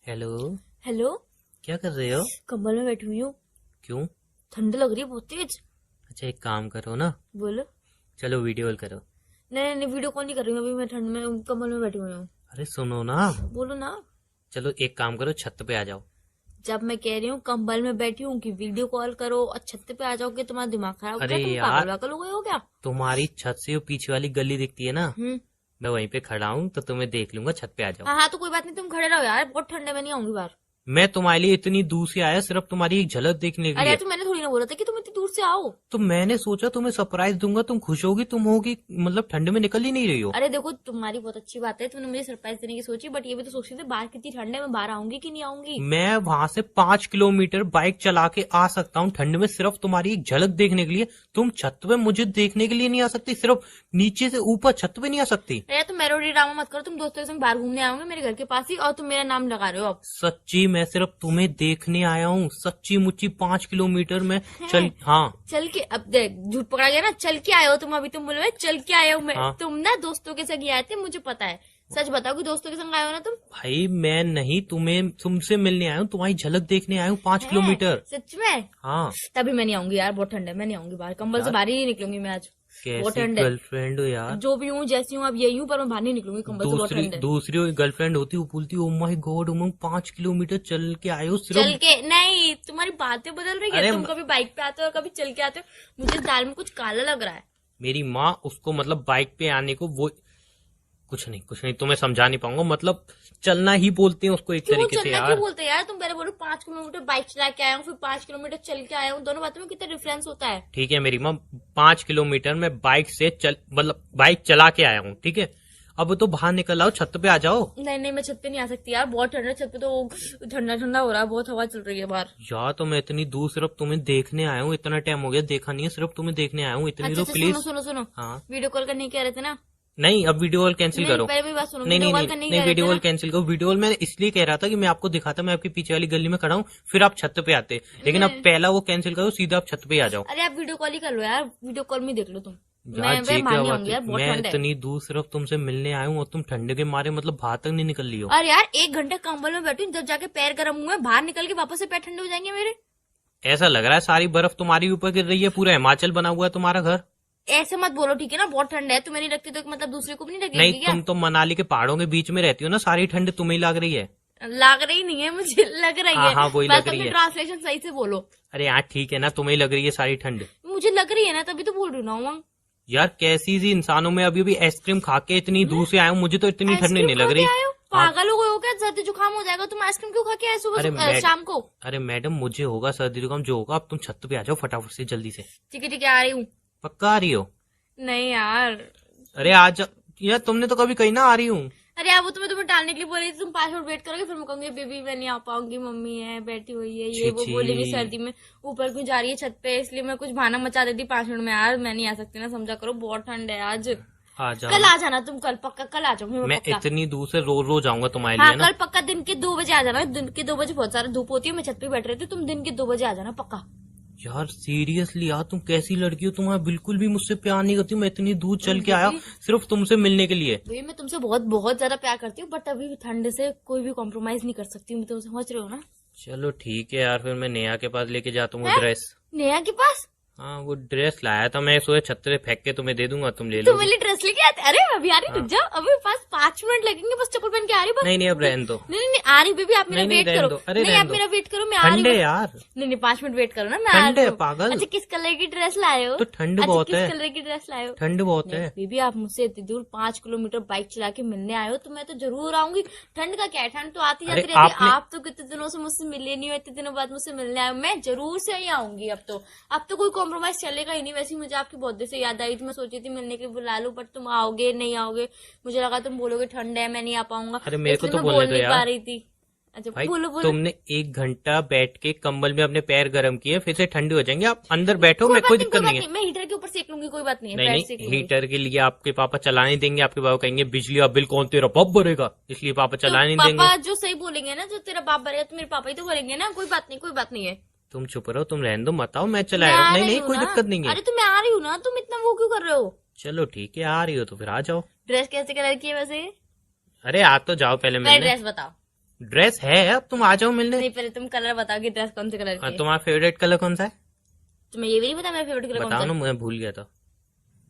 Hello. Hello. क्या कर रहे हो? कंबल में बैठी हुई हूँ। क्यों? ठंड लग रही है बहुत तेज। अच्छा, एक काम करो ना, बोलो। चलो वीडियो कॉल करो। नहीं नहीं नहीं, वीडियो कॉल नहीं कर रही हूँ, अभी मैं ठंड में कंबल में बैठी हुई हूँ। अरे सुनो ना, बोलो ना। चलो एक काम करो, छत पे आ जाओ। जब मैं कह रही हूँ कंबल में बैठी हूँ कि वीडियो कॉल करो और छत पे आ जाओगे, तुम्हारा दिमाग खराब हो अरे गया? तुम यार, पागल वागल हो गए हो क्या? तुम्हारी छत से वो पीछे वाली गली दिखती है ना, हम्म। मैं वहीं पे खड़ा हूँ तो तुम्हें देख लूंगा, छत पे आ जाओ। हाँ हाँ, तो कोई बात नहीं, तुम खड़े रहो यार, बहुत ठंड है, मैं नहीं आऊंगी बाहर। मैं तुम्हारे लिए इतनी दूर से आया सिर्फ तुम्हारी एक झलक देखने के अरे यार, लिए। तो मैंने थोड़ी ना बोला था कि तुम इतनी दूर से आओ। तो मैंने सोचा तुम्हें सरप्राइज दूंगा, तुम खुश होगी, तुम होगी मतलब ठंड में निकल ही नहीं रही हो। अरे देखो, तुम्हारी बहुत अच्छी बात है, तुमने मुझे सरप्राइज देने की सोची, बट ये भी तो सोच रही थी बाहर कितनी ठंड है, मैं बाहर आऊंगी कि नहीं आऊंगी। मैं वहां से 5 किलोमीटर बाइक चला के आ सकता हूँ ठंड में, सिर्फ तुम्हारी एक झलक देखने के लिए। तुम छत पे मुझे देखने के लिए नहीं आ सकती? सिर्फ नीचे से ऊपर छत पे नहीं आ सकती? अरे तुम मेलोडी ड्रामा मत करो, तुम दोस्तों के संग बाहर घूमने आओगे मेरे घर के पास ही, और तुम मेरा नाम लगा रहे हो अब। सच्ची मैं सिर्फ तुम्हें देखने आया हूँ, सच्ची मुच्ची 5 किलोमीटर में चल। हैं? हाँ चल के अब देख, झूठ पकड़ा गया ना, चल के आए हो तुम, अभी तुम बोले चल के आए हो, मैं हाँ। तुम ना दोस्तों के संग ही आए थे, मुझे पता है। सच बताओ कि दोस्तों के संग आए हो ना तुम? भाई मैं नहीं, तुम्हें तुमसे मिलने आया हूँ, तुम्हारी झलक देखने आया हूँ 5 किलोमीटर। सच में? हाँ। तभी मैं नहीं आऊंगी यार, बहुत ठंड है, मैं नहीं आऊंगी बाहर, कंबल से यार बाहर ही नहीं निकलूंगी मैं आज। बहुत कैसी ठंड है। गर्लफ्रेंड हो यार। जो भी हूँ जैसी हूँ अब यही हूँ, पर मैं बाहर नहीं निकलूंगी, कंबल से, बहुत दूसरी ठंड है। दूसरी गर्लफ्रेंड होती, वो बोलती oh my God Umang 5 kilometre चल के आए हो चल सिर्फ। के नहीं, तुम्हारी बातें बदल रही है, अरे तुम कभी बाइक पे आते हो और कभी चल के आते हो, मुझे इस दाल में कुछ काला लग रहा है। मेरी माँ उसको मतलब बाइक पे आने को वो कुछ नहीं तुम्हें समझा नहीं पाऊंगा, मतलब चलना ही बोलते हैं उसको एक क्यों तरीके से चलना क्यों यार। बोलते हैं यार? तुम पहले बोलो 5 किलोमीटर बाइक चला के आया हूँ, फिर 5 किलोमीटर चल के आया हूँ, दोनों बातों में कितना डिफरेंस होता है? ठीक है मेरी माँ, 5 किलोमीटर में बाइक से चल मतलब बाइक चला के आया हूँ, ठीक है। अब तो बाहर निकल आओ, छत पे आ जाओ। नहीं नहीं, मैं छत पे नहीं आ सकती यार, बहुत ठंड है, छत पे तो ठंडा ठंडा हो रहा है, बहुत हवा चल रही है बाहर। यार तो मैं इतनी दूर सिर्फ तुम्हें देखने आया हूँ, इतना टाइम हो गया देखा नहीं है, सिर्फ तुम्हें देखने आया हूँ, इतनी अच्छा तो अच्छा, प्लीज। सुनो सुनो सुनो, हाँ। वीडियो कॉल करने कह रहे थे ना? नहीं, अब वीडियो कॉल कैंसिल नहीं, करो। पहले मेरी बात सुनो, नहीं वीडियो नहीं कॉल नहीं करने नहीं, कह रहे वीडियो थे कॉल ना? कैंसिल करो। वीडियो कॉल मैं इसलिए कह रहा था कि मैं आपको दिखाता, मैं आपके पीछे वाली गली में खड़ा हूँ, फिर आप छत पे आते, लेकिन अब पहला वो कैंसिल करो, सीधा आप छत पे आ जाओ। अरे आप वीडियो कॉल ही कर लो यार, वीडियो कॉल में देख लो तुम। यार मैं जी बाहर क्या नहीं बात आऊंगी है, यार, बहुत मैं ठंड है। इतनी दूर सिर्फ तुमसे मिलने आया हूँ और तुम ठंड के मारे मतलब बाहर तक नहीं निकल रही हो। और यार 1 घंटा कंबल में बैठी हूँ, जब जाके पैर गर्म हुए, बाहर निकल के वापस से पैर ठंडे हो जाएंगे मेरे। ऐसा लग रहा है सारी बर्फ तुम्हारी ऊपर गिर रही है, पूरा हिमाचल बना हुआ है तुम्हारा घर। ऐसे मत बोलो ठीक है ना, बहुत ठंड है, तुम्हें नहीं लगती तो मतलब दूसरे को भी नहीं नहीं, लगेगी क्या? तुम तो मनाली के पहाड़ों के बीच में रहती हो ना, सारी ठंड तुम्हें ही लग रही है। लग रही नहीं है मुझे, लग रही हाँ है। हाँ, वही बस लग रही अपनी है। ट्रांसलेशन सही से बोलो। अरे यार ठीक है ना, तुम्हें ही लग रही है सारी ठंड। मुझे लग रही है ना, तभी तो बोल रही हूँ ना उमंग। यार कैसी सी इंसानों में, अभी अभी आइसक्रीम खा के इतनी दूर से आया हूँ, मुझे तो इतनी ठंड आइसक्रीम नहीं खा लग के रही। आए हो? हाँ। पागल हो गए हो क्या? सर्दी जुकाम हो जाएगा, तुम आइसक्रीम क्यों खा के आए सुबह शाम को? अरे मैडम, मुझे होगा सर्दी जुकाम, जो होगा, अब तुम छत पे आ जाओ फटाफट से जल्दी से। ठीक है ठीक है, आ रही हूँ। पक्का आ रही हो? नहीं यार। अरे आज यार, तुमने तो कभी कही ना आ रही हूँ। अरे यार, वो तो मैं तुम्हें टालने के लिए बोल रही थी, तुम 5 मिनट वेट करोगे, फिर मैं कहूंगी बेबी मैं नहीं आ पाऊंगी, मम्मी है बैठी हुई है, ये छी वो छी। बोलेगी सर्दी में ऊपर क्यों जा रही है छत पे, इसलिए मैं कुछ बहाना मचा देती 5 मिनट में। यार मैं नहीं आ सकती ना, समझा करो, बहुत ठंड है आज। आ कल जाओ। आ जाना तुम, कल पक्का कल आ जाऊंगी मैं पक्का। इतनी दूर से रोज रोज आऊंगा तुम्हारे हाँ लिए ना। कल पक्का दिन के 2 बजे आ जाना, दिन के 2 बजे बहुत सारा धूप होती है, मैं छत पे बैठ रही थी, तुम दिन के 2 बजे आ जाना पक्का। यार सीरियसली यार, तुम कैसी लड़की हो, तुम्हारा बिल्कुल भी मुझसे प्यार नहीं करती, मैं इतनी दूर चल के आया सिर्फ तुमसे मिलने के लिए। भैया मैं तुमसे बहुत बहुत ज्यादा प्यार करती हूँ, बट अभी भी ठंड से कोई भी कॉम्प्रोमाइज नहीं कर सकती हूँ, तुम समझ रहे हो ना? चलो ठीक है यार, फिर मैं नेहा के पास लेके जाता हूँ हैं? ड्रेस। नेहा के पास? हाँ, वो ड्रेस लाया था मैं, सोचा छत पे फेंक के तुम्हें दे दूंगा, तुम ले तुम लो। मेरे लिए ड्रेस लेके आते? अरे अभी आ रही, रुक जाओ, अभी पास 5 मिनट लगेंगे, बस चप्पल पहन के आ रही बस। नहीं नहीं, अब रहने दो। नहीं नहीं नहीं, आ रही बेबी, आप मेरा नहीं, वेट रहने करो। दो। अरे नहीं रहने आप दो। मेरा वेट करो, मैं आ रही ठंड है हूँ। यार। नहीं नहीं, 5 मिनट वेट करो ना, मैं आ ठंड रही है हूँ। पागल। अच्छा किस कलर की ड्रेस लाए हो? तो ठंड अच्छा बहुत किस है। कलर की ड्रेस लाए हो? ठंड बहुत है। बेबी आप मुझसे इतनी दूर 5 किलोमीटर बाइक चला के मिलने आए हो, तो मैं तो जरूर आऊंगी। ठंड का क्या है, ठंड तो आती अरे जाती रहती है, आपने आप तो कितने दिनों से मुझसे मिले नहीं हो, इतने दिनों बाद मुझसे मिलने आए हो, मैं जरूर से ही आऊंगी। अब तो कोई कॉम्प्रोमाइज चलेगा ही नहीं। वैसे ही मुझे आपकी बहुत देर से याद आई थी, मैं सोची थी मिलने के लिए बुला लूं, बट तुम आओगे नहीं आओगे, मुझे लगा तुम बोलोगे ठंड है मैं नहीं आ पाऊंगा, अरे मेरे को इसलिए तो मैं बोलने बोल दो नहीं यार। पा रही थी। अच्छा भाई बोलो बोलो। तुमने 1 घंटा बैठ के कंबल में अपने पैर गर्म किए, फिर से ठंडे हो जाएंगे, आप अंदर बैठो, मैं कोई दिक्कत नहीं है। मैं हीटर के ऊपर सेक लूंगी, कोई बात नहीं है, नहीं पैर नहीं, सेक लूंगी। हीटर के लिए आपके पापा चलाने देंगे, आपके पापा कहेंगे बिजली का बिल कौन तेरा बाप भरेगा, इसलिए पापा तो चलाने नहीं देंगे। पापा जो सही बोलेंगे ना, जो तेरा बाप भरेगा तो मेरे पापा ही तो भरेंगे ना, कोई बात नहीं कोई बात नहीं है। तुम चुप रहो, तुम रहने दो, मत आओ, मैं मैं चलाएगा। आ नहीं रही नहीं, हूँ कोई ना। दिक्कत नहीं है। अरे तो मैं आ रही हूँ ना, तुम इतना वो क्यों कर रहे हो? चलो ठीक है, आ रही हो तो फिर आ जाओ। ड्रेस कैसे कलर की है वैसे? अरे आ तो जाओ पहले पहले मिलने। ड्रेस बताओ। ड्रेस है, अब तुम आ जाओ मिलने। नहीं, पहले तुम कलर बताओ कि ड्रेस कौन से कलर की है। तुम्हारा फेवरेट कलर कौन सा है? तुम्हें ये भी नहीं पता मेरा फेवरेट कलर कौन सा बताओ ना, है? मैं भूल गया था।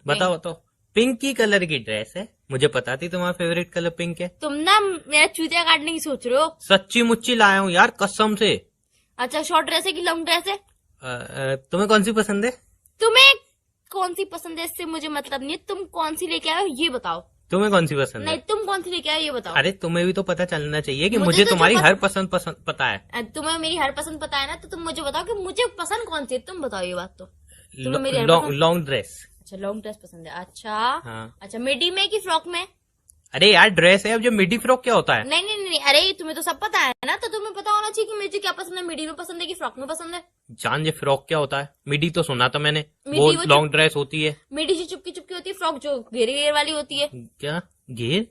बताओ बताओ। पिंकी कलर की ड्रेस है, मुझे पता थी तुम्हारा फेवरेट कलर पिंक है। तुम ना मेरा चूतिया काटने की सोच रहे हो। सच्ची मुच्ची लाया हूँ यार, कसम से। अच्छा, शॉर्ट ड्रेस है कि लॉन्ग ड्रेस है? तुम्हें कौन सी पसंद है? तुम्हें कौन सी पसंद है इससे मुझे मतलब नहीं है, तुम कौन सी लेके आए हो ये बताओ। तुम्हें कौन सी पसंद नहीं, है? तुम कौन सी लेके आए हो ये बताओ। अरे तुम्हें भी तो पता चलना चाहिए कि मुझे मुझे तो तुम्हारी जो हर पसंद पसंद पता है। तुम्हें मेरी हर पसंद पता है ना, तो तुम मुझे बताओ कि मुझे पसंद कौन सी है, तुम बताओ ये बात तो। तुम्हें मेरी हर पसंद। Long dress. अच्छा, लॉन्ग ड्रेस पसंद है। अच्छा हाँ। अच्छा, मिडी में कि फ्रॉक में? अरे यार ड्रेस है, अब जो मिडी फ्रॉक क्या होता है? नहीं नहीं नहीं, अरे तुम्हें तो सब पता है ना, तो तुम्हें पता होना चाहिए कि मुझे क्या पसंद है, मिडी में पसंद है कि फ्रॉक में पसंद है। जान जे फ्रॉक क्या होता है? मिडी तो सुना था मैंने, मिडी वो वो लॉन्ग ड्रेस होती है। मिडी जो चुपकी चुपकी होती है, फ्रॉक जो घेरे घेरे वाली होती है, क्या घेर?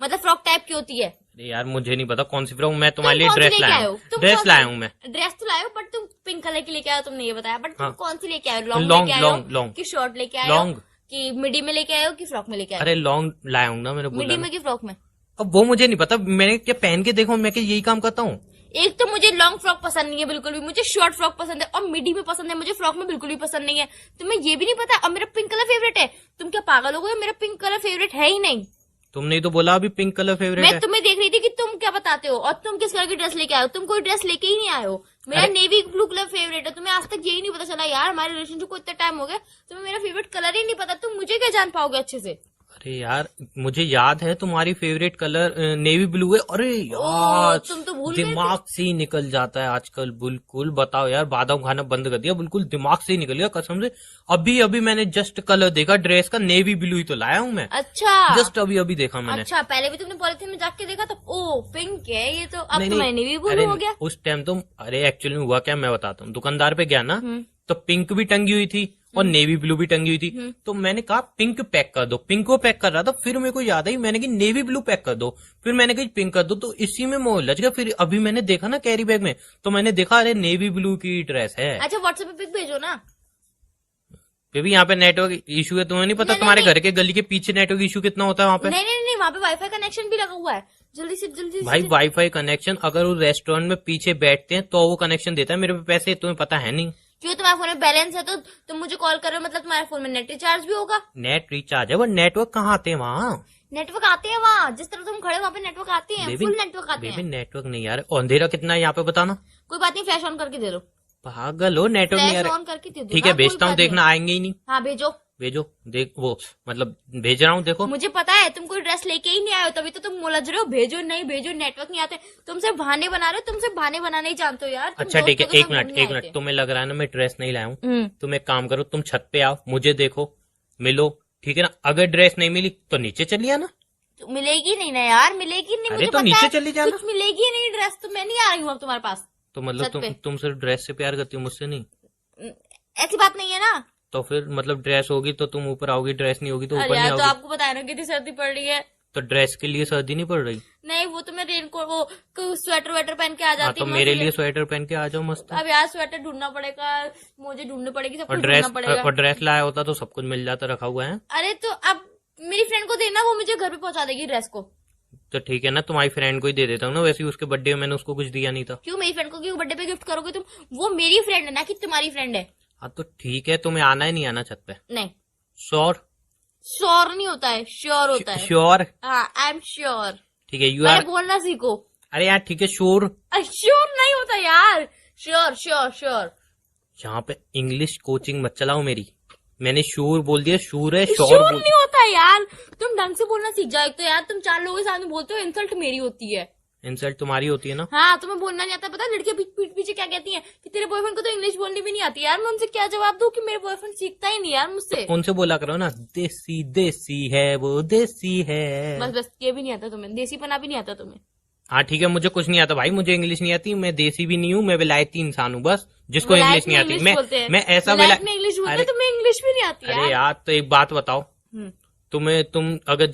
मतलब फ्रॉक टाइप की होती है। अरे यार मुझे नहीं पता कौन सी फ्रॉक, मैं तुम तुम्हारे लिए कौन सी ड्रेस लेके लाया आए हो? हूँ। तुम ड्रेस कौन सी- लाया हूँ मैं। ड्रेस तो लाए हो, बट तुम पिंक कलर की लेके आए हो, तुमने ये बताया, बट तुम हाँ। कौन सी लेके आए हो? लॉन्ग लॉन्ग, लेके आए हो लॉन्ग, लॉन्ग। कि शॉर्ट लेके आए हो लॉन्ग। कि मिडी में लेके आए हो कि फ्रॉक में लेके आए अरे लॉन्ग लाया हूँ ना, मेरे हो? मिडी बोला में कि फ्रॉक में? अब वो मुझे नहीं पता, मैंने क्या पहन के देखो, मैं क्या यही काम करता हूँ? एक तो मुझे लॉन्ग फ्रॉक पसंद नहीं है बिल्कुल भी, मुझे शॉर्ट फ्रॉक पसंद है और मिडी में पसंद है, मुझे फ्रॉक में बिल्कुल भी पसंद नहीं है। तुम्हें ये भी नहीं पता अब मेरा पिंक कलर फेवरेट है? तुम क्या पागल हो गए? मेरा पिंक कलर फेवरेट है ही नहीं। तुमने ही तो बोला अभी पिंक कलर फेवरेट मैं है। तुम्हें देख रही थी कि तुम क्या बताते हो, और तुम किस कलर की ड्रेस लेके आए हो? तुम कोई ड्रेस लेके ही नहीं आए हो। मेरा अरे- नेवी ब्लू कलर फेवरेट है, तुम्हें आज तक यही नहीं पता चला यार। हमारे रिलेशनशिप को इतना टाइम हो गया, तुम्हें मेरा फेवरेट कलर ही नहीं पता, तुम मुझे क्या जान पाओगे अच्छे से? अरे यार मुझे याद है तुम्हारी फेवरेट कलर नेवी ब्लू है। अरे यार तुम तो भूल गए थे। दिमाग से ही निकल जाता है आजकल बिल्कुल। बताओ यार, बादाम खाना बंद कर दिया, बिल्कुल दिमाग से ही निकल गया कसम से। अभी अभी मैंने जस्ट कलर देखा ड्रेस का, नेवी ब्लू ही तो लाया हूँ मैं। अच्छा जस्ट अभी अभी देखा मैंने। अच्छा, पहले भी तुमने पॉलिथीन में जाके देखा तो ओ पिंक है ये तो, अब नहीं, तो नहीं, मैंने भी अरे ब्लू हो गया। उस टाइम तो, अरे एक्चुअली में हुआ क्या मैं बताता हूँ। दुकानदार पे गया ना, हम्म। तो पिंक भी टंगी हुई थी और नेवी ब्लू भी टंगी हुई थी। तो मैंने कहा पिंक पैक कर दो, पिंक को पैक कर रहा था, फिर मेरे को याद आई मैंने कहा नेवी ब्लू पैक कर दो, फिर मैंने कहा पिंक कर दो, तो इसी में मोह लग गया। फिर अभी मैंने देखा ना कैरी बैग में, तो मैंने देखा अरे नेवी ब्लू की ड्रेस है। अच्छा, व्हाट्सएप पे पिक भेजो ना। फिर भी यहाँ पे नेटवर्क इशू है, तुम्हें नहीं पता? नहीं, तुम्हारे नहीं, घर के गली के पीछे नेटवर्क इशू कितना होता है वहाँ पे? नहीं नहीं नहीं, वहाँ पे वाईफाई कनेक्शन भी लगा हुआ है। जल्दी से जल्दी भाई से। वाईफाई कनेक्शन अगर वो रेस्टोरेंट में पीछे बैठते हैं तो वो कनेक्शन देता है, मेरे पे पैसे तुम्हें पता है नहीं। क्यों, तुम्हारे फोन में बैलेंस है तो तुम मुझे कॉल कर रहे हो, मतलब तुम्हारे फोन में नेट रिचार्ज भी होगा। नेट रिचार्ज है, वो नेटवर्क कहाँ आते हैं वहाँ? नेटवर्क आते हैं वहाँ, जिस तरह तुम खड़े हो वहाँ पे नेटवर्क आते हैं, बेबी फुल नेटवर्क आते बेबी हैं। नेटवर्क नहीं यार। अंधेरा कितना है यहाँ पे बताना? कोई बात नहीं, फ्लैश ऑन करके दे दो। पागल हो, नेटवर्क नहीं आ फ्लैश रहा। ऑन करके दे दो। ठीक है हाँ, कोई भेजता हूँ, बात देखना नहीं। आएंगे ही नहीं। हाँ भेजो। भेजो, देख वो मतलब भेज रहा हूँ, देखो। मुझे पता है तुम कोई ड्रेस लेके ही नहीं आए हो, तभी तो तुम उलझ रहे हो, भेजो नहीं भेजो, नेटवर्क नहीं आते। तुम सिर्फ बहाने बना रहे हो, तुम सिर्फ बहाने बनाने ही जानते हो यार। तुम अच्छा ठीक है, दोस्तों के एक साथ मिनट घूमने एक आए मिनट, थे। तुम्हें लग रहा है ना मैं ड्रेस नहीं लाया हूँ। हम्म। तुम एक काम करो, तुम छत पे आओ, मुझे देखो, मिलो, ठीक है ना? अगर ड्रेस नहीं मिली तो नीचे चलिए ना। तो मिलेगी नहीं ना यार, मिलेगी नहीं, अरे मुझे तो पता नीचे है। चली जाना। कुछ मिलेगी नहीं ड्रेस, तो मैं नहीं आ रही हूँ अब तुम्हारे पास। तो मतलब छत पे। तुम सिर्फ ड्रेस से प्यार करती हो, मुझसे नहीं? ऐसी बात नहीं है ना। तो फिर मतलब ड्रेस होगी तो तुम ऊपर आओगी, ड्रेस नहीं होगी तो अरे ऊपर नहीं यार, तो आओगी। आपको बताया ना कितनी सर्दी पड़ रही है। तो ड्रेस के लिए सर्दी नहीं पड़ रही? नहीं, वो तो मैं रेनकोट वो स्वेटर वेटर पहन के आ हाँ जाती तो हूँ। मेरे लिए स्वेटर पहन के आ जाओ मस्त। अब यार स्वेटर ढूंढना पड़ेगा, मुझे ढूंढनी पड़ेगी, सब और कुछ ड्रेस ढूंढना पड़ेगा। और ड्रेस लाया होता तो सब कुछ मिल जाता, रखा हुआ है। अरे तो अब मेरी फ्रेंड को देना, वो मुझे घर पे पहुंचा देगी ड्रेस को। तो ठीक है ना, तुम्हारी फ्रेंड को ही दे देता हूँ ना, वैसे ही उसके बर्थडे में मैंने उसको कुछ दिया नहीं था। क्यों, मेरी फ्रेंड को क्यों बर्थडे पे गिफ्ट करोगे तुम? वो मेरी फ्रेंड है ना कि तुम्हारी फ्रेंड है। हाँ तो ठीक है, तुम्हें आना ही नहीं आना छत पे? नहीं, श्योर? श्योर नहीं होता है, श्योर होता है। श्योर? हाँ, आई एम श्योर। ठीक है, यू पहले आर। बोलना सीखो। अरे यार ठीक है, श्योर। श्योर नहीं होता यार, श्योर श्योर श्योर। यहाँ पे इंग्लिश कोचिंग मत चलाओ मेरी। मैंने श्योर बोल दिया, श्योर है, श्योर श्योर बोल। नहीं होता यार, तुम ढंग से बोलना सीख जाओ। एक तो यार तुम 4 लोगों के सामने बोलते हो, इंसल्ट मेरी होती है। इंसल्ट तुम्हारी होती है ना? हाँ, तुम्हें बोलना नहीं आता। पता है लड़कियां पीठ पीछे क्या कहती हैं कि तेरे बॉयफ्रेंड को तो इंग्लिश बोलनी भी नहीं आती। यार मैं उनसे क्या जवाब दूं कि मेरे बॉयफ्रेंड सीखता ही नहीं यार मुझसे। उनसे बोला करो ना, देसी देसी है वो, देसी है। बस बस, ये भी नहीं आता तुम्हें, देसी पना भी नहीं आता तुम्हें। हाँ ठीक है, मुझे कुछ नहीं आता भाई, मुझे इंग्लिश नहीं आती, मैं देसी भी नहीं हूँ, मैं विलायती इंसान हूँ बस, जिसको इंग्लिश नहीं आती। मैं ऐसा विलायत में इंग्लिश बोलते हैं, अरे तुम्हें इंग्लिश भी नहीं आती अरे यार। यार तो एक बात बताओ, हम्म, तुम अगर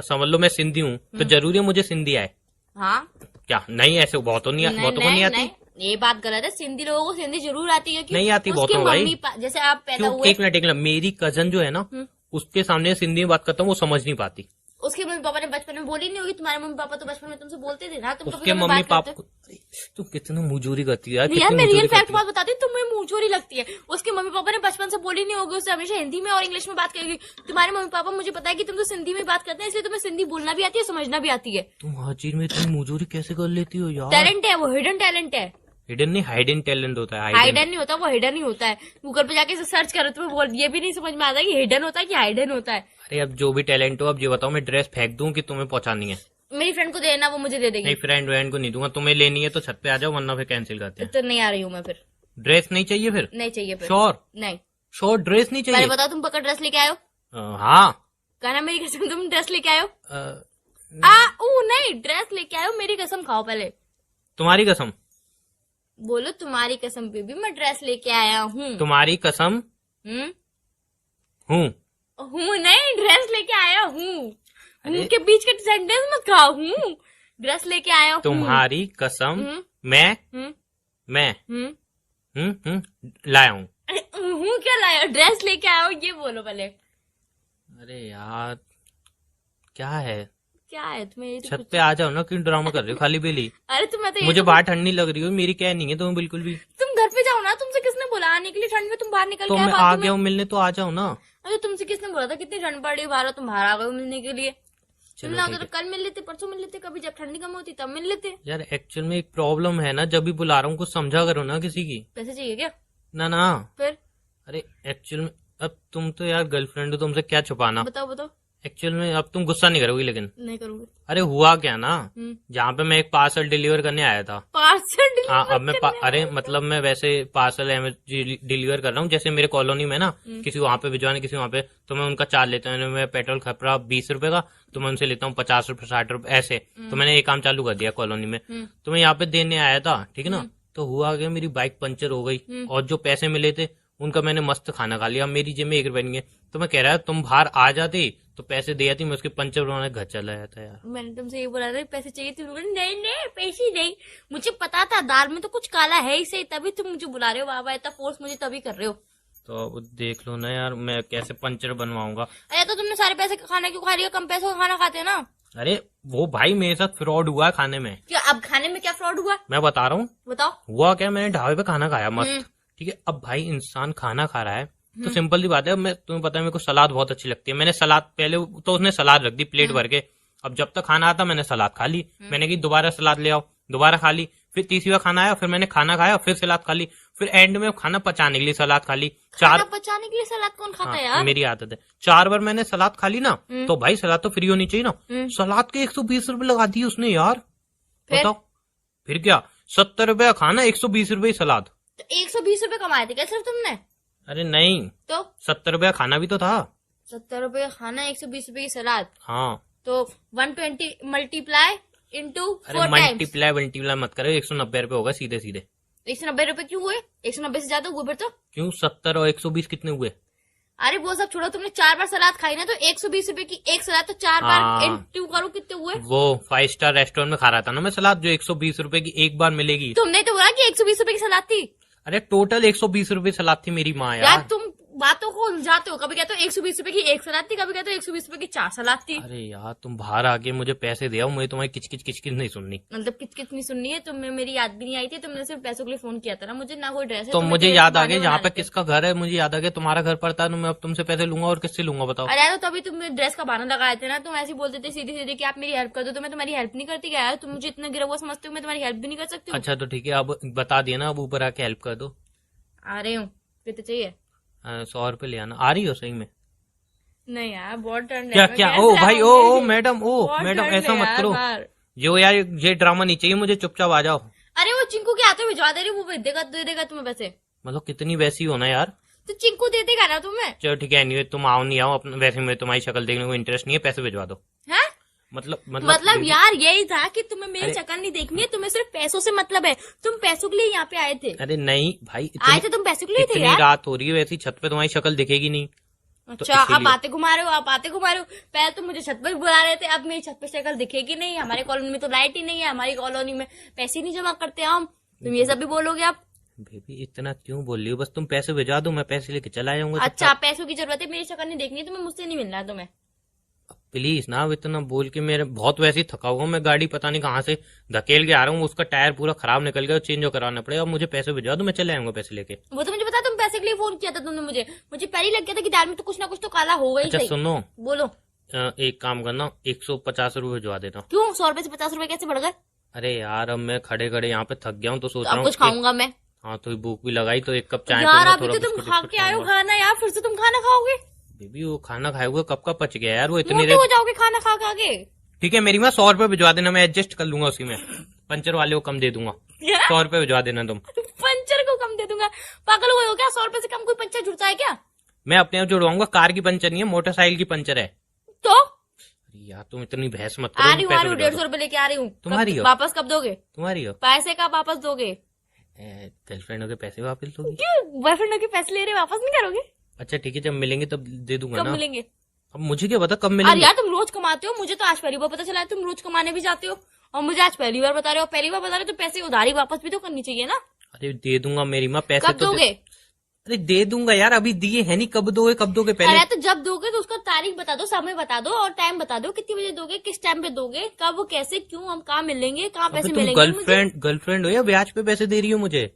समझ लो मैं सिंधी हूँ तो जरूरी है मुझे सिंधी आए? हाँ, क्या नहीं? ऐसे बहुतों को नहीं आती। ये बात गलत है। सिंधी लोगों को सिंधी जरूर आती है। नहीं आती उसके बहुतों भाई। जैसे आप पैदा क्यों? हुए। एक मिनट, मेरी कजन जो है ना, उसके सामने सिंधी में बात करता हूँ, वो समझ नहीं पाती। उसके मम्मी पापा ने बचपन में बोली नहीं होगी, तुम्हारे मम्मी पापा तो बचपन में तुमसे बोलते थे ना, तुम कभी उसके कभी मम्मी बात करते पापा तू कितना मुजूरी करती है यार, नहीं यार, कितनी मैं रियल मुजूरी फैक्ट करती है। बात बताती हूँ, तुम्हें मुंह चोरी लगती है। उसके मम्मी पापा ने बचपन से बोली नहीं होगी, उससे हमेशा हिंदी में और इंग्लिश में बात करेगी। तुम्हारे मम्मी पापा, मुझे पता है कि तुम तो सिंधी में बात करते हैं, इसलिए तुम्हें सिंधी बोलना भी आती है, समझना भी आती है। तुम हर चीज में इतनी मुजूरी कैसे कर लेती हो यार। टैलेंट है वो, हिडन टैलेंट है। हिडन नहीं, हाइडन टैलेंट होता है। हाइडन नहीं होता, वो हिडन ही होता है। गूगल पे जाके सर्च करो, तुम्हें ये भी नहीं समझ में आता कि हिडन होता है कि हाइडन होता है। अरे अब जो भी टैलेंट हो, अब ये बताओ मैं ड्रेस फेंक दूं कि तुम्हें पहुंचानी है? मेरी फ्रेंड को देना, वो मुझे दे देगी। नहीं, फ्रेंड व्रेंड को नहीं दूंगा, तुम्हें लेनी है तो छत पे आ जाओ, वरना फिर कैंसिल करते हैं। तो नहीं आ रही हूँ मैं फिर। ड्रेस नहीं चाहिए फिर? नहीं चाहिए फिर। श्योर? नहीं, श्योर ड्रेस नहीं पहले चाहिए? बताओ, तुम पक्का ड्रेस लेके आयो? हाँ। कहना मेरी कसम, तुम ड्रेस लेके आयो? अ, नहीं, ड्रेस लेके आयो, मेरी कसम खाओ पहले। तुम्हारी कसम? बोलो तुम्हारी कसम बेबी, मैं ड्रेस लेके आया हूँ। तुम्हारी कसम? हूँ नहीं, ड्रेस लेके आया हूँ। के बीच के सेंटेंस मत खाओ। ड्रेस लेके आया हूँ। तुम्हारी कसम मैं हूँ मैं लाया हूँ। हूँ क्या लाया? ड्रेस लेके आया हूँ, ये बोलो पहले। अरे यार क्या है? क्या है तुम्हें? ये तो छत पे आ जाओ ना, क्यों ड्रामा कर रहे हो खाली बेली? अरे तुम्हें तो मुझे बाहर ठंडी लग रही हो, मेरी क्या नहीं है तुम्हें बिल्कुल भी। तुम घर पे जाओ ना, तुमसे किसने बोला आने के लिए ठंड में? तुम बाहर निकल तो के आए मैं आ फालतू गया में। हूँ मिलने, तो आ जाओ ना। अरे तुमसे किसने बोला था कितनी ठंड पड़ रही है बाहर, तुम बाहर आ गए हो मिलने के लिए? तुमने ठीक अगर है। कल मिल लेते, परसों मिल लेते, कभी जब ठंडी कम होती तब मिल लेते। यार एक्चुअल में एक प्रॉब्लम है ना, जब भी बुला रहा हूँ कुछ समझा करो ना किसी की। पैसे चाहिए क्या? ना फिर अरे एक्चुअल में अब तुम तो यार गर्लफ्रेंड हो, तुमसे क्या छुपाना। बताओ बताओ। एक्चुअल में अब तुम गुस्सा नहीं करोगी लेकिन? नहीं करूंगी। अरे हुआ क्या ना, जहाँ पे मैं एक पार्सल डिलीवर करने आया था। पार्सल हाँ अब मैं अरे मतलब मैं वैसे पार्सल डिलीवर कर रहा हूँ, जैसे मेरे कॉलोनी में ना किसी वहाँ पे भिजवाने, किसी वहाँ पे, तो मैं उनका चार्ज लेता हूँ। मैं पेट्रोल खप रहा 20 रुपए का, तो मैं उनसे लेता हूँ 50 रुपए 60 रुपए ऐसे। तो मैंने ये काम चालू कर दिया कॉलोनी में। तो मैं यहाँ पे देने आया था, ठीक है ना। तो हुआ क्या, मेरी बाइक पंचर हो गई और जो पैसे मिले थे उनका मैंने मस्त खाना खा लिया। मेरी जेब में 1 रुपए नहीं है। तो मैं कह रहा तुम बाहर आ जाते तो पैसे दे आती, मैं उसके पंचर बनवाने घर चला जाता यार। मैंने तुमसे ये बोला था पैसे चाहिए थे, नहीं नहीं पैसे नहीं। मुझे पता था दाल में तो कुछ काला है ही सही, तभी तुम मुझे बुला रहे हो। बाबा इतना फोर्स मुझे तभी कर रहे हो। तो अब देख लो ना यार, मैं कैसे पंचर बनवाऊंगा। अरे तो तुमने सारे पैसे का खाना क्यों खा रही हो? कम पैसों का खाना खाते हैं ना। अरे वो भाई मेरे साथ फ्रॉड हुआ है खाने में। क्या? अब खाने में क्या फ्रॉड हुआ? मैं बता रहा हूँ। बताओ। हुआ क्या, मैंने ढाबे पे खाना खाया मस्त, ठीक है। अब भाई इंसान खाना खा रहा है तो सिंपल सी बात है, मैं तुम्हें पता है मेरे को सलाद बहुत अच्छी लगती है। मैंने सलाद पहले तो उसने सलाद रख दी प्लेट भर के। अब जब तक खाना आता मैंने सलाद खा ली। मैंने कही दोबारा सलाद ले आओ, दोबारा खा ली। फिर तीसरी बार खाना आया, फिर मैंने खाना खाया, फिर सलाद खा ली। फिर एंड में खाना पचाने के लिए सलाद खा ली। खाना पचाने के लिए सलाद कौन खाता है यार? मेरी आदत है। 4 बार मैंने सलाद खा ली ना, तो भाई सलाद तो फ्री होनी चाहिए ना। सलाद के 120 रुपए लगा दिए उसने यार। बताओ फिर क्या, 70 रुपए खाना, 120 रुपए सलाद। तो 120 रुपए कमाए थे क्या सिर्फ तुमने? अरे नहीं, तो 70 रुपया खाना भी तो था। 70 रुपए खाना, 120 रुपए की सलाद, हाँ तो 120 मल्टीप्लाई इंटू अरे 4 टाइम्स। मल्टीप्लाई मत करो, 190 रुपए होगा सीधे सीधे। 190 रुपए क्यों हुए? 190 से ज्यादा हुए फिर तो। क्यों, 70 और 120 कितने हुए? अरे वो सब छोड़ो, तुमने 4 बार सलाद खाई ना, तो 120 रुपए की एक सलाद, तो 4 बार हाँ। इंटू करो कितने हुए? वो 5 स्टार रेस्टोरेंट में खा रहा था ना मैं सलाद, जो 120 रुपए की एक बार मिलेगी। तुमने तो बोला कि 120 रुपए की सलाद थी। अरे टोटल 120 रुपए सलाद थी मेरी माँ यार यार। तुम बातों को उलझाते हो, कभी कहते हो 120 रुपए की एक सलाद थी, कभी कहते हो 120 रुपए की 4 सलाद थी। अरे यार तुम बाहर आके मुझे पैसे दे आओ, मुझे तुम्हारी किचकिच नहीं सुननी। मतलब किच नहीं सुननी है तुम्हें? मेरी याद भी नहीं आई थी, तुमने सिर्फ पैसों के लिए फोन किया था ना मुझे, ना कोई ड्रेस है। तो तुम्हें मुझे तेरे याद आ बहाने गया यहाँ बना पे लेते। किसका घर है, मुझे याद आ गया तुम्हारा घर पड़ता है, तो मैं अब तुमसे पैसे लूंगा और किससे लूंगा बताओ। अरे यार तो तभी तुम ड्रेस का बहाना लगाए थे ना, तुम ऐसे ही बोलते थे सीधे सीधे कि आप मेरी हेल्प कर दो, तो मैं तुम्हारी हेल्प नहीं करती क्या यार? तुम मुझे इतना गिरा हुआ समझते हो, मैं तुम्हारी हेल्प भी नहीं कर सकती हूँ। अच्छा तो ठीक है, अब बता दिया ना, अब ऊपर आके हेल्प कर दो। आ रही हूँ, कितने चाहिए? 100 रुपए ले आना। आ रही हो सही में? नहीं यार बहुत ठंड है। क्या मैं क्या, कैसे ओ भाई, आऊंगी? मैडम, बहुत मैडम ठंड ऐसा है मत यार करो। बाहर। जो यार ये ड्रामा नहीं चाहिए मुझे, चुपचाप आ जाओ। अरे वो चिंकू के हाथों में भिजवा दे रही, वो दे देगा तुम्हें पैसे। मतलब कितनी वैसी हो ना यार। तो चिंकू दे देगा ना तुम्हें। चलो ठीक है, एनीवे तुम आओ नहीं आओ, अपना वैसे मुझे तुम्हारी शक्ल देखने को इंटरेस्ट नहीं है, पैसे भिजवा दो। है मतलब यार यही था कि तुम्हें मेरी शक्ल नहीं देखनी है, तुम्हें सिर्फ पैसों से मतलब है। तुम पैसों के लिए यहाँ पे आए थे। अरे नहीं भाई, आए थे तुम पैसों के लिए थे इतनी यार। रात हो रही है, वैसी छत पे तुम्हारी शक्ल दिखेगी नहीं। अच्छा अब बातें घुमा रहे हो, आप बातें घुमा रहे हो। पहले तो मुझे छत पर बुला रहे थे, अब मेरी छत पे शक्ल दिखेगी नहीं। हमारे कॉलोनी में तो लाइट ही नहीं है, हमारी कॉलोनी में पैसे नहीं जमा करते हम। तुम ये सब भी बोलोगे आप? बेबी इतना क्यों बोल रही हो, बस तुम पैसे भिजवा दो, मैं पैसे लेके चला जाऊंगा। अच्छा पैसों की जरूरत है, मेरी शक्ल नहीं देखनी है तुम्हें, मुझसे नहीं मिलना है तुम्हें। प्लीज ना, अब इतना बोल के मेरे बहुत वैसे ही थका हुआ हूं मैं, गाड़ी पता नहीं कहाँ से धकेल के आ रहा हूँ, उसका टायर पूरा खराब निकल गया, चेंज कराना पड़ेगा। अब मुझे पैसे भिजवा दो, मैं चले आऊंगा पैसे लेके। वो तो मुझे पता, तुम पैसे के लिए फोन किया था तुमने मुझे पहले ही लग गया था कि दाल में तो कुछ ना कुछ तो काला होगा ही। अच्छा सही सुनो, बोलो। एक काम करना, 150 रुपए भिजवा देना। क्यों 100 रुपए से 50 रुपए कैसे बढ़ गए? अरे यार अब मैं खड़े खड़े यहाँ पे थक गया हूँ, तो सोच तो रहा अब हूँ कुछ खाऊंगा मैं। हाँ तो भूख भी लगाई, तो एक कप चाय यार पीऊंगा, अभी थोड़ा तो तुम बिस्कुट खा बिस्कुट के आए हो खाऊंगा। खाना यार, फिर से तुम खाना खाओगे? बेबी वो खाना खाए हुए कब का पच गया यार, वो इतनी मोटे हो जाओगे खाना खा खा के। ठीक है मेरी माँ, 100 रुपए भिजवा देना, मैं एडजस्ट कर लूंगा उसी में, पंचर वाले को कम दे दूंगा। 100 रुपए भिजवा देना तुम। पंचर को कम दे दूंगा? पागल हुए हो क्या? 100 रुपए से कम कोई पंचर जुड़ता है क्या? मैं अपने आप जुड़वाऊंगा, कार की पंचर नहीं है, मोटरसाइकिल की पंचर है। तो यार तुम इतनी बहस मत आ करो, रही हूँ, पैसे 150 भिजवा दो। रुपए लेके आ रही हूँ। तुम्हारी हो? वापस कब दोगे? तुम्हारी हो? पैसे कब वापस दोगे? गर्लफ्रेंड के पैसे वापस दोगी? क्यों बॉयफ्रेंड के पैसे ले रहे वापस नहीं करोगे? अच्छा ठीक है, जब मिलेंगे तब दे दूंगा कब ना। मिलेंगे? अब मुझे क्या पता कब अरे मिलेंगे। यार तुम रोज कमाते हो, मुझे तो आज पहली बार पता चला है तुम रोज कमाने भी जाते हो, और मुझे आज पहली बार बता रहे हो। पहली बार बता रहे हो तो पैसे उधारी वापस भी तो करनी चाहिए ना। अरे दे दूंगा मेरी माँ, पैसे कब तो दोगे? अरे दे दूंगा यार, अभी दिए है नहीं, कब दोगे पहले। अरे तो जब दोगे तो उसका तारीख बता दो, समय बता दो और टाइम बता दो, कितनी बजे दोगे, किस टाइम पे दोगे, कब, कैसे, क्यों, हम कहाँ मिलेंगे, कहाँ पैसे तुम मिलेंगे मुझे? गर्लफ्रेंड हो या ब्याज पे पैसे दे रही हो मुझे?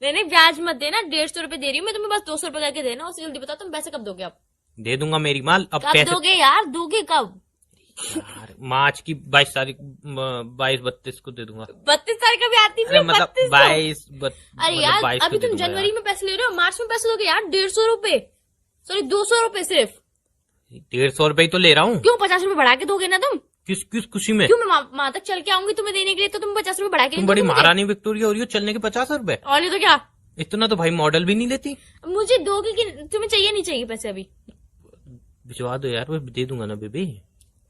नहीं ब्याज मत देना, 150 रुपए दे रही हूँ मैं तुम्हें, बस 200 रुपए करके देना। उससे जल्दी बताओ तुम पैसे कब दोगे? आप दे दूंगा मेरी माँ, अब कब पैसे दोगे यार? दोगे कब? यार मार्च की 22 तारीख, 22-32 को दे दूंगा। 32 तारीख का भी आती अरे है? मतलब 32 अरे यार 22 को अभी दे तुम दूंगा जनवरी यार। में पैसे ले रहे हो, मार्च में पैसे दोगे यार? 150 रुपए, सॉरी 200 रुपए सिर्फ। 150 रुपए ही तो ले रहा हूँ। क्यों 50 रुपए बढ़ा के दोगे ना तुम? किस किस खुशी में? क्यों मैं वहां तक चल के आऊंगी तुम्हें देने के लिए, तो तुम 50 रुपए बढ़ा के तुम नहीं बड़ी दोगे मुझे? महारानी विक्टोरिया हो रही हो, चलने के 50 रुपए? और नहीं तो क्या? इतना तो भाई मॉडल भी नहीं लेती। मुझे दोगे कि तुम्हें चाहिए नहीं चाहिए पैसे अभी? भिजवा दो यार, मैं दे दूंगा ना बेबी।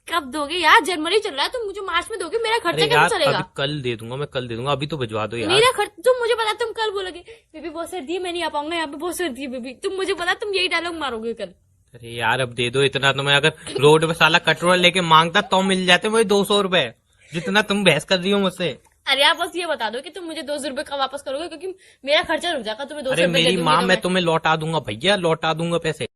कब दोगे यार? जनवरी चल रहा है, तुम मुझे मार्च में दोगे, मेरा खर्चा अरे कैसे यार चलेगा? अभी कल दे दूंगा, मैं कल दे दूंगा, अभी तो भिजवा दो यार। मेरा खर्च तुम मुझे पता, तुम कल बोलोगे बेबी बहुत सर्दी है मैं नहीं आ पाऊंगा, यहाँ पे बहुत सर्दी है बेबी, तुम मुझे पता तुम यही डायलॉग मारोगे कल। अरे यार अब दे दो इतना, तो मैं अगर रोड पे साला कटोरा लेके मांगता तो मिल जाते वही 200 रुपए, जितना तुम बहस कर रही हो मुझसे। अरे आप बस ये बता दो कि तुम मुझे 200 रुपए का वापस करोगे, क्योंकि मेरा खर्चा रुक जाएगा, तुम्हें 200 अरे रुपए दे मेरी दूंगी माँ तो मैं तुम्हें लौटा दूंगा भैया, लौटा दूंगा पैसे।